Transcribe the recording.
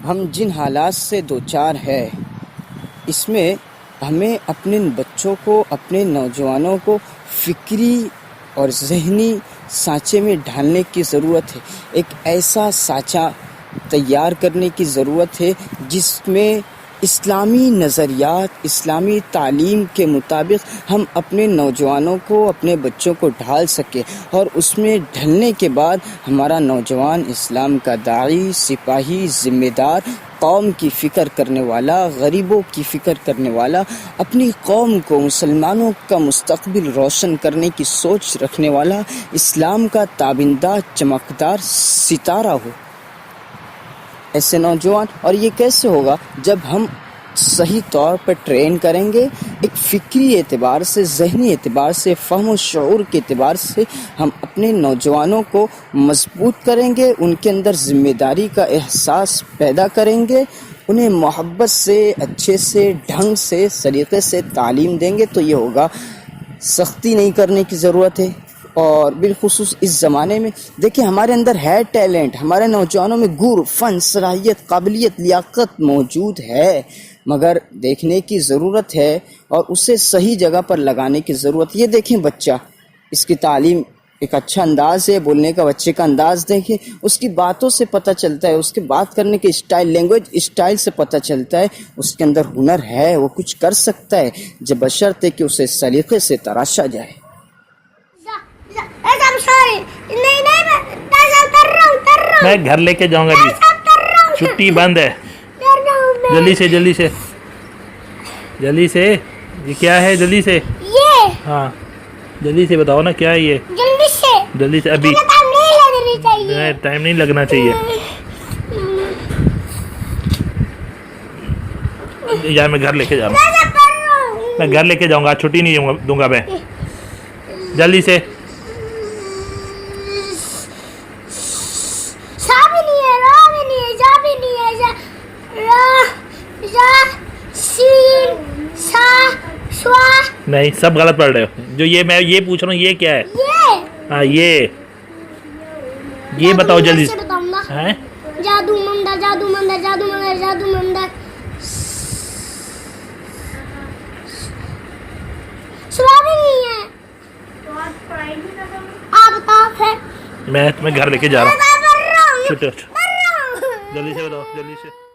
ہم جن حالات سے دوچار ہے اس میں ہمیں اپنے بچوں کو، اپنے نوجوانوں کو فکری اور ذہنی سانچے میں ڈھالنے کی ضرورت ہے۔ ایک ایسا سانچہ تیار کرنے کی ضرورت ہے جس میں اسلامی نظریات، اسلامی تعلیم کے مطابق ہم اپنے نوجوانوں کو، اپنے بچوں کو ڈھال سکیں، اور اس میں ڈھلنے کے بعد ہمارا نوجوان اسلام کا داعی، سپاہی، ذمہ دار، قوم کی فکر کرنے والا، غریبوں کی فکر کرنے والا، اپنی قوم کو، مسلمانوں کا مستقبل روشن کرنے کی سوچ رکھنے والا، اسلام کا تابندہ چمکدار ستارہ ہو۔ ایسے نوجوان، اور یہ کیسے ہوگا جب ہم صحیح طور پر ٹرین کریں گے، ایک فکری اعتبار سے، ذہنی اعتبار سے، فہم و شعور کے اعتبار سے ہم اپنے نوجوانوں کو مضبوط کریں گے، ان کے اندر ذمہ داری کا احساس پیدا کریں گے، انہیں محبت سے، اچھے سے، ڈھنگ سے، سلیقے سے تعلیم دیں گے تو یہ ہوگا۔ سختی نہیں کرنے کی ضرورت ہے، اور بالخصوص اس زمانے میں دیکھیں ہمارے اندر ہے ٹیلنٹ، ہمارے نوجوانوں میں گر، فن، صلاحیت، قابلیت، لیاقت موجود ہے، مگر دیکھنے کی ضرورت ہے اور اسے صحیح جگہ پر لگانے کی ضرورت۔ یہ دیکھیں بچہ، اس کی تعلیم ایک اچھا انداز ہے، بولنے کا بچے کا انداز دیکھیں، اس کی باتوں سے پتہ چلتا ہے، اس کے بات کرنے کے اسٹائل، لینگویج اسٹائل سے پتہ چلتا ہے اس کے اندر ہنر ہے، وہ کچھ کر سکتا ہے، جب بشرطے کہ اسے سلیقے سے تراشا جائے۔ میں گھر لے کے جاؤں گا جی، چھٹی بند ہے، جلدی سے جلدی سے جلدی سے۔ یہ کیا ہے؟ جلدی سے، ہاں جلدی سے بتاؤ نا کیا ہے یہ؟ جلدی سے، ابھی ٹائم نہیں لگنا چاہیے یار، میں گھر لے کے جا رہا ہوں، میں گھر لے کے جاؤں گا، چھٹی نہیں دوں گا میں، جلدی سے۔ نہیں، سب غلط پڑھ رہے ہو، جو یہ میں یہ پوچھ رہا ہوں یہ کیا ہے؟ ہاں یہ بتاؤ جلدی سے۔ جادو منڈا، جادو منڈا، جادو منڈا، جادو منڈا، سنا بھی نہیں ہے۔ آپ بتاؤ پھر۔ میں تمہیں گھر لے کے جا رہا ہوں، جلدی سے بتاؤ، جلدی سے۔